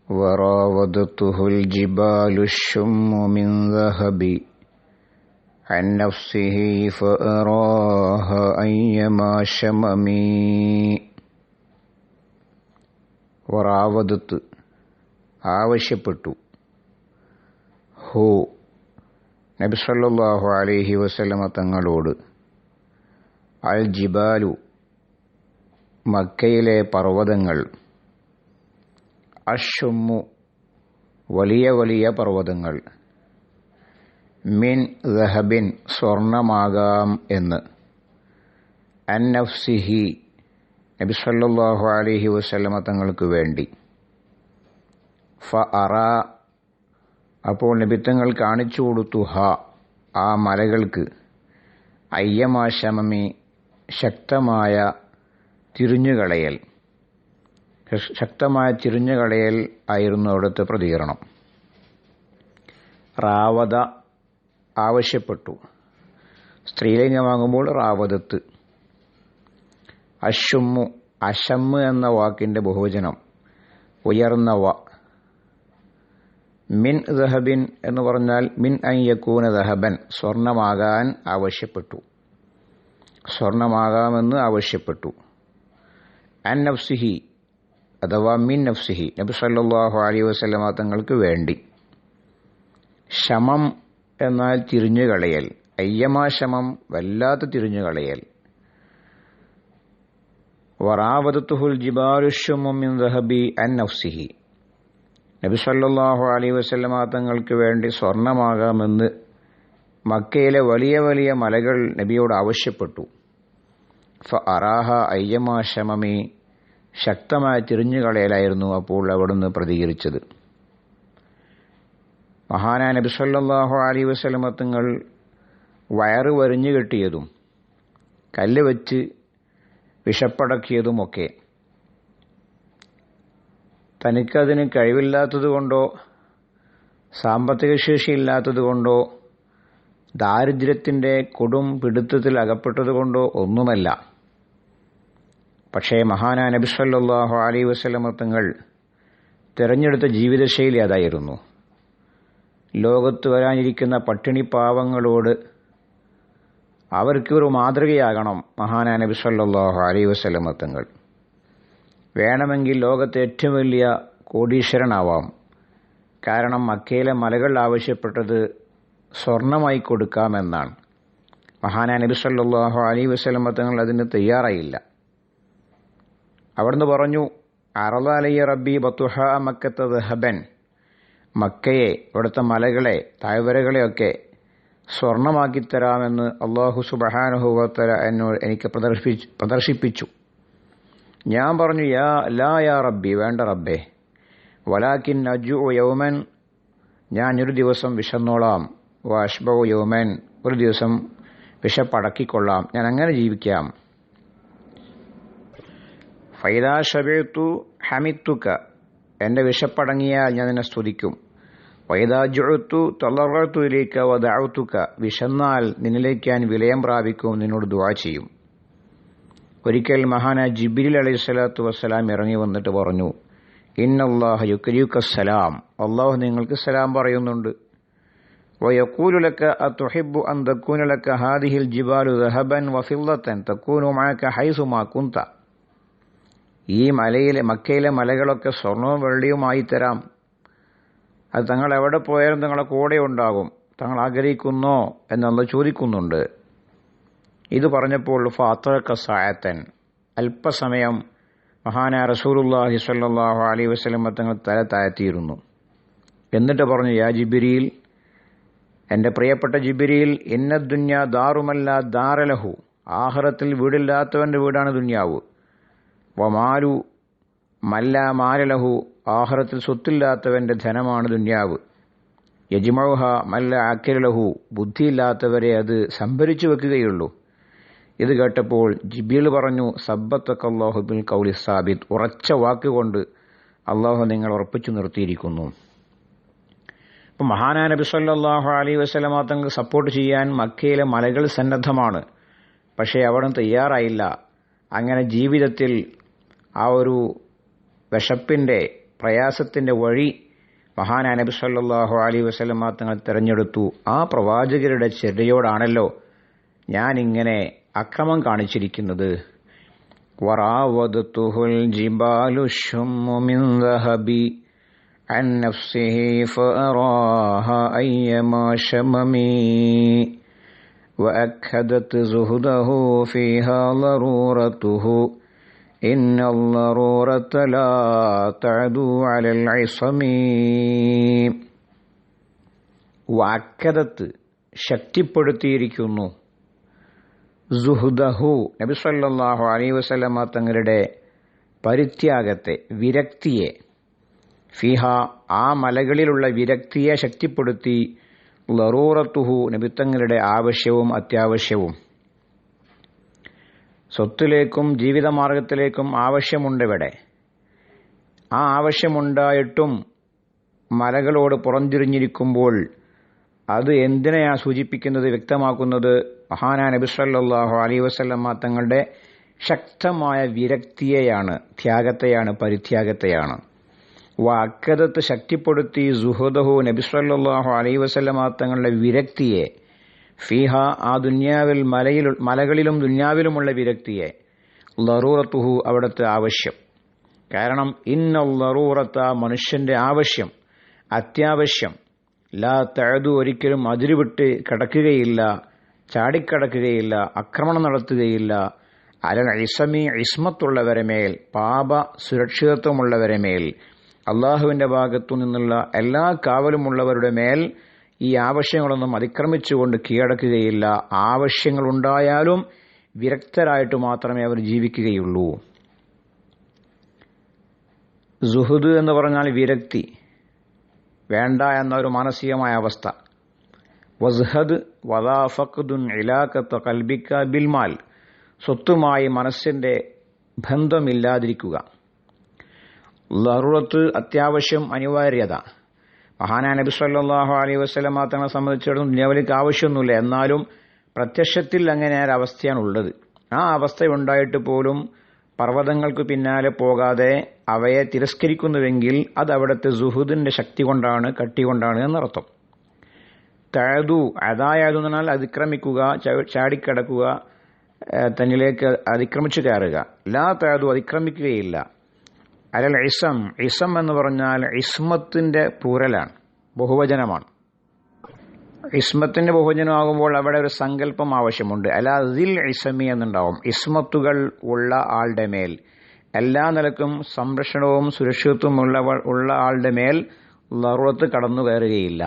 وراودته الجبال الشم من ذهب عن نفسه فأراها أيما شمم. വറാവദത്ത് ആവശ്യപ്പെട്ടു. ഹു നബി സല്ലല്ലാഹു അലൈഹി വസല്ലമ തങ്ങളോട് അൽ ജിബാലു മക്കയിലെ പർവ്വതങ്ങൾ, അഷ്ഷുമ്മു വലിയ വലിയ പർവ്വതങ്ങൾ, മിൻ ദഹബിൻ സ്വർണമാകാം എന്ന്, അൻ നഫ്സിഹി നബി സല്ലല്ലാഹു അലൈഹി വസല്ലമ തങ്ങൾക്ക് വേണ്ടി, ഫഅറ അപ്പോൾ നബി തങ്ങൾ കാണിച്ചു കൊടുത്തു ആ മലകൾക്ക്, അയ്യമാശമമി ശക്തമായ തിരിഞ്ഞുകളയൽ, ശക്തമായ തിരിഞ്ഞുകളയൽ ആയിരുന്നു അവിടുത്തെ പ്രതികരണം. റാവത ആവശ്യപ്പെട്ടു, സ്ത്രീലിംഗമാകുമ്പോൾ റാവതത്ത്. അഷുമ്മു അഷമ്മ് എന്ന വാക്കിന്റെ ബഹുവചനം ഉയർന്ന വ. മിൻ ദഹബിൻ എന്ന് പറഞ്ഞാൽ മിൻ അൻ യകൂന ദഹബൻ സ്വർണമാകാൻ ആവശ്യപ്പെട്ടു, സ്വർണമാകാമെന്ന് ആവശ്യപ്പെട്ടു. അൻ നഫ്സിഹി അഥവാ മിൻ നഫ്സിഹി നബി സല്ലല്ലാഹു അലൈഹി വസല്ലമ തങ്ങൾക്ക് വേണ്ടി. ശമം എന്നാൽ തിരിഞ്ഞുകളയൽ, അയ്യമാ ശമം വല്ലാത്ത തിരിഞ്ഞുകളയൽ. വറാവദത്തുഹുൽ ജിബാലു ശുമ്മു മിൻ ദഹബി അൻ നഫ്സിഹി നബി സല്ലല്ലാഹു അലൈഹി വസല്ലമ തങ്ങൾക്ക് വേണ്ടി സ്വർണമാകാമെന്ന് മക്കയിലെ വലിയ വലിയ മലകൾ നബിയോട് ആവശ്യപ്പെട്ടു. ഫഅറാഹ അയ്യമാ ശമമി ശക്തമായ തിരിഞ്ഞുകളയലായിരുന്നു അപ്പോൾ അവിടുന്ന് പ്രതികരിച്ചത്. മഹാനായ നബി സല്ലല്ലാഹു അലൈഹി വസല്ലമ തങ്ങൾ വയറ് വരിഞ്ഞു കെട്ടിയതും കല്ല് വെച്ച് വിഷപ്പടക്കിയതുമൊക്കെ തനിക്കതിന് കഴിവില്ലാത്തതുകൊണ്ടോ സാമ്പത്തിക ശേഷിയില്ലാത്തതുകൊണ്ടോ ദാരിദ്ര്യത്തിൻ്റെ കൊടും പിടുത്തത്തിൽ അകപ്പെട്ടതുകൊണ്ടോ ഒന്നുമല്ല. പക്ഷേ മഹാനായ നബി സല്ലല്ലാഹു അലൈഹി വസല്ലമ തങ്ങൾ തിരഞ്ഞെടുത്ത ജീവിതശൈലി അതായിരുന്നു. ലോകത്ത് വരാനിരിക്കുന്ന പട്ടിണി പാവങ്ങളോട് അവർക്ക് ഒരു മാതൃകയാകണം മഹാനായ നബി സല്ലല്ലാഹു അലൈഹി വസല്ലമ തങ്ങൾ. വേണമെങ്കിൽ ലോകത്തെ ഏറ്റവും വലിയ കോടീശ്വരനാവാം. കാരണം മക്കയിലെ മലകൾ ആവശ്യപ്പെട്ടത് സ്വർണമായി കൊടുക്കാമെന്നാണ്. മഹാനായ നബി സല്ലല്ലാഹു അലൈഹി വസല്ലമ തങ്ങൾ അതിന് തയ്യാറായില്ല. അവിടുന്ന് പറഞ്ഞു, അറള അലയ്യ റബ്ബി ബത്തുഹ മക്കത്ത ദഹബൻ, മക്കയെ ഇവിടുത്തെ മലകളെ താഴ്വരകളെയൊക്കെ സ്വർണമാക്കിത്തരാമെന്ന് അല്ലാഹു സുബ്ഹാനഹു വ തആല എനിക്ക് പ്രദർശിപ്പിച്ചു. ഞാൻ പറഞ്ഞു, യാ റബ്ബി, വേണ്ട റബ്ബേ, വലാകിൻ അജു യൗമൻ, ഞാൻ ഒരു ദിവസം വിശന്നോളാം, വഅശ്ബഉ യൗമൻ, ഒരു ദിവസം വിശപ്പടക്കിക്കൊള്ളാം, ഞാൻ അങ്ങനെ ജീവിക്കാം. ഫൈദാ ശബിഅതു ഹമിത്തുക, എൻ്റെ വിശപ്പടങ്ങിയാൽ ഞാൻ നിന്നെ സ്തുതിക്കും. വൈദാ ജുഅതു തളറതു ഇലൈക വദഅതുക, വിശന്നാൽ നിന്നിലേക്ക് ഞാൻ വിലയം പ്രാപിക്കും, നിന്നോട് ദുആ ചെയ്യും. ഒരിക്കൽ മഹാനായ ജിബ്രീൽ അലൈഹിസ്സലാത്തു വസ്സലാം ഇറങ്ങി വന്നിട്ട് പറഞ്ഞു, ഇന്നല്ലാഹ യുക്രിയുക സലാം, അല്ലാഹു നിങ്ങൾക്ക് സലാം പറയുന്നുണ്ട്. വയഖൂലു ലക അതുഹിബ്ബു അൻ തകൂന ലക ഹാദിഹിൽ ജിബാലു ദഹബൻ വഫില്ലതൻ തകൂനു മഅക ഹൈസുമാ കുന്ത, ഈ മക്കയിലെ മലകളൊക്കെ സ്വർണവും വെള്ളിയുമായി തരാം, അത് തങ്ങൾ എവിടെ പോയാലും തങ്ങളെ കൂടെ ഉണ്ടാകും, തങ്ങൾ ആഗ്രഹിക്കുന്നോ എന്നുള്ള ചോദിക്കുന്നുണ്ട്. ഇത് പറഞ്ഞപ്പോൾ ഫാത്തറക സഅതൻ, അല്പസമയം മഹാനായ റസൂലുള്ളാഹി സ്വല്ലല്ലാഹു അലൈഹി വസല്ലം തങ്ങൾ തല താഴ്ത്തിയിരുന്നു. എന്നിട്ട് പറഞ്ഞു, യാ ജിബ്രീൽ, എൻ്റെ പ്രിയപ്പെട്ട ജിബ്രീൽ, ഇന്ന ദുന്യ ദാറുമല്ല ദാറലഹു, ആഖിറത്തിൽ വീടില്ലാത്തവൻ്റെ വീടാണ് ദുന്യാവ്. വമാലു മല്ല മാലലഹു, ആഖിറത്തിൽ സ്വത്തില്ലാത്തവൻ്റെ ധനമാണ് ദുന്യാവ്. യജ്മഉഹ മല്ല ആക്കിലഹു, ബുദ്ധിയില്ലാത്തവരെ അത് സംഭരിച്ചു വെക്കുകയുള്ളൂ. ഇത് കേട്ടപ്പോൾ ജിബ്രീൽ പറഞ്ഞു, സബ്ബത്തക്കല്ലാഹു ബിൽ ഖൗലി സാബിത്, ഉറച്ച വാക്കുകൊണ്ട് അള്ളാഹു നിങ്ങൾ ഉറപ്പിച്ചു നിർത്തിയിരിക്കുന്നു. അപ്പം മഹാനായ നബി സല്ലല്ലാഹു അലൈഹി വസല്ലമ തങ്ങൾ സപ്പോർട്ട് ചെയ്യാൻ മക്കയിലെ മലകൾ സന്നദ്ധമാണ്. പക്ഷേ അവിടെ തയ്യാറായില്ല. അങ്ങനെ ജീവിതത്തിൽ ആ ഒരു വിശപ്പിൻ്റെ പ്രയാസത്തിന്റെ വഴി മഹാനായ നബി സല്ലല്ലാഹു അലൈഹി വസല്ലം തങ്ങൾ തിരഞ്ഞെടുത്തു. ആ പ്രവാചകരുടെ ചര്യയോടാണല്ലോ ഞാൻ ഇങ്ങനെ അക്രമം കാണിച്ചിരിക്കുന്നത്. വറാവദതുഹുൽ ജിബാലു ശുമ്മു മിൻ ദഹബി അൻ നഫ്സിഹി ഫഅറാഹ അയ്യമാ ശമമി വഅഖദത് സുഹദഹു ഫീഹാ ലറൂറതുഹു ഇന്നൽ ലറൂറത ലാ തഅദു അലൽ ഇസ്മി. വഅഖദത് ശക്തിപ്പെടുത്തിയിരിക്കുന്നു, സുഹദഹു നബി സല്ലല്ലാഹു അലൈഹി വസല്ലമ തങ്ങളുടെ പരിത്യാഗത്തെ, വിരക്തിയെ, ഫിഹ ആ മലകളിലുള്ള വിരക്തിയെ ശക്തിപ്പെടുത്തി, ലറൂറത്തുഹു നബി തങ്ങളുടെ ആവശ്യവും അത്യാവശ്യവും. സ്വത്തിലേക്കും ജീവിതമാർഗത്തിലേക്കും ആവശ്യമുണ്ടിവിടെ. ആ ആവശ്യമുണ്ടായിട്ടും മലകളോട് പുറംതിരിഞ്ഞിരിക്കുമ്പോൾ അത് എന്തിനെയാണ് സൂചിപ്പിക്കുന്നത്, വ്യക്തമാക്കുന്നത് മഹാനായ നബി സല്ലല്ലാഹു അലൈഹി വസല്ലമ തങ്ങളുടെ ശക്തമായ വിരക്തിയെയാണ്, ത്യാഗത്തെയാണ്, പരിത്യാഗത്തെയാണ്. വഅഖദത്ത് ശക്തിപ്പെടുത്തി, സുഹദഹു നബി സല്ലല്ലാഹു അലൈഹി വസല്ലമ തങ്ങളുടെ വിരക്തിയെ, ഫീഹ ആ ദുനിയാവിൽ മലകളിലും ദുനിയാവിലുമുള്ള വിരക്തിയെ, ലറൂറത്തുഹു അവിടുത്തെ ആവശ്യം. കാരണം ഇന്നൽ ലറൂറത്ത മനുഷ്യന്റെ ആവശ്യം, അത്യാവശ്യം, ലാ തഅദു ഒരിക്കലും അതിരുവിട്ട് കിടക്കുകയില്ല, ചാടിക്കടക്കുകയില്ല, ആക്രമണം നടത്തുകയില്ല, അലൽ ഇസ്മി ഇസ്മത്തുള്ളവരെ മേൽ, പാപ സുരക്ഷിതത്വമുള്ളവരെ മേൽ, അള്ളാഹുവിന്റെ ഭാഗത്തു നിന്നുള്ള എല്ലാ കാവലുമുള്ളവരുടെ മേൽ ഈ ആവശ്യങ്ങളൊന്നും അതിക്രമിച്ചുകൊണ്ട് കീഴടക്കുകയില്ല. ആവശ്യങ്ങളുണ്ടായാലും വിരക്തരായിട്ട് മാത്രമേ അവർ ജീവിക്കുകയുള്ളൂ. സുഹദ് എന്ന് പറഞ്ഞാൽ വിരക്തി, വേണ്ട എന്ന ഒരു മാനസികമായ അവസ്ഥ. വസ്ഹദ് വദാ ഫഖ്ദുൻ ഇലാഖത ഖൽബിക ബിൽമാൽ, സ്വത്തുമായി മനസ്സിന്റെ ബന്ധമില്ലാതിരിക്കുക. ലറൂറത്ത് അത്യാവശ്യം, അനിവാര്യത. മഹാനായ നബി സല്ലല്ലാഹു അലൈഹി വസല്ലമ തങ്ങളെ സംബന്ധിച്ചിടത്തോളം ദുനിയാവിലേക്ക് ആവശ്യമൊന്നുമില്ല, എന്നാലും പ്രത്യക്ഷത്തിൽ അങ്ങനെ ഒരു അവസ്ഥയാണ് ഉള്ളത്. ആ അവസ്ഥയുണ്ടായിട്ട് പോലും പർവ്വതങ്ങൾക്ക് പിന്നാലെ പോകാതെ അവയെ തിരസ്കരിക്കുന്നുവെങ്കിൽ അത് അവിടുത്തെ സുഹുദിന്റെ ശക്തി കൊണ്ടാണ്, കട്ടി കൊണ്ടാണ് എന്നർത്ഥം. തഅദു അദായതു എന്നാൽ അതിക്രമിക്കുക, ചാടിക്കടക്കുക, തന്നിലേക്ക് അതിക്രമിച്ചു കയറുക. ലാ തഅദു അതിക്രമിക്കുകയില്ല. അലൽ ഇസം, ഇസം എന്ന് പറഞ്ഞാൽ ഇസ്മത്തിന്റെ പ്ലൂറലാണ്, ബഹുവചനമാണ്. ഇസ്മത്തിന്റെ ബഹുവചനമാകുമ്പോൾ അവിടെ ഒരു സങ്കല്പം ആവശ്യമുണ്ട്. അലാ ദിൽ ഇസ്മി എന്നുണ്ടാവും. ഇസ്മത്തുകൾ ഉള്ള ആളുടെ മേൽ, എല്ലാ നിലക്കും സംരക്ഷണവും സുരക്ഷിതത്വവും ഉള്ള ആളുടെ മേൽ ലറൂറത്ത് കടന്നു കയറുകയില്ല.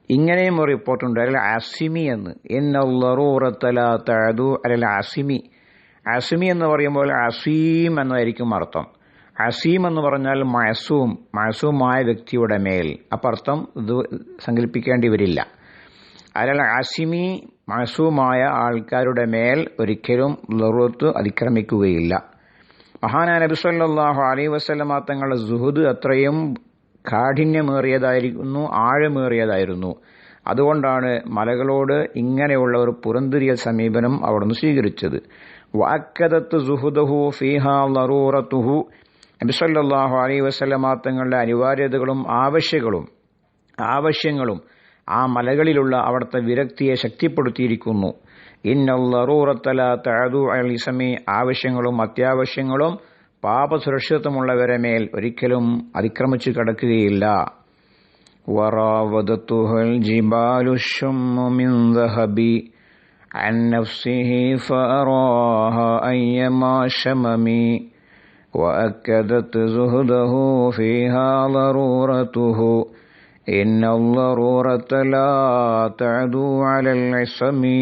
ഇങ്ങനെയും ഒരു റിപ്പോർട്ടുണ്ട്, അലൽ അസിമി എന്ന്. ഇന്നൽ ലറൂറത ലാ തഅദു അലൽ അസിമി. അസിമി എന്ന് പറയുമ്പോൾ അസീം എന്നായിരിക്കും അർത്ഥം. അസീം എന്ന് പറഞ്ഞാൽ മഅസൂം, മഅസൂമായ വ്യക്തിയുടെ മേൽ. അപ്പം അർത്ഥം ഇത് സങ്കല്പിക്കേണ്ടി വരില്ല. അലൽ അസിമി, മഅസൂമായ ആൾക്കാരുടെ മേൽ ഒരിക്കലും ലറൂറത്ത് അതിക്രമിക്കുകയില്ല. മഹാനായ നബി സല്ലല്ലാഹു അലൈഹി വസല്ലമ തങ്ങളുടെ സുഹദ് അത്രയും കാഠിന്യമേറിയതായിരുന്നു, ആഴമേറിയതായിരുന്നു. അതുകൊണ്ടാണ് മലകളോട് ഇങ്ങനെയുള്ള ഒരു പുറന്തിരിയ സമീപനം അവിടുന്ന് സ്വീകരിച്ചത്. വഅഖദത്ത് സുഹദഹു ഫീഹാ ലറൂറത്തുഹു, നബി സല്ലല്ലാഹു അലൈഹി വസല്ലമ തങ്ങളുടെ അനിവാര്യതകളും ആവശ്യങ്ങളും ആ മലകളിലുള്ള അവിടുത്തെ വിരക്തിയെ ശക്തിപ്പെടുത്തിയിരിക്കുന്നു. ഇന്നൽ ലറൂറത ലാ തഅദു അലൽ ഇസ്മി, ആവശ്യങ്ങളും അത്യാവശ്യങ്ങളും പാപസുരക്ഷിതത്വമുള്ളവരെ മേൽ ഒരിക്കലും അതിക്രമിച്ചു കിടക്കുകയില്ല. വറാവദതുഹുൽ ജിബാലു ശുമ്മു മിൻ ദഹബി അൻ നഫ്സിഹി ഫഅറാഹ അയ്യമാ ശമമി വഅക്കദത് സുഹദഹു ഫീഹാ ലറൂറതുഹു ഇന്നൽ ലറൂറത ലാ തഅദു അലൽ ഇസ്മി.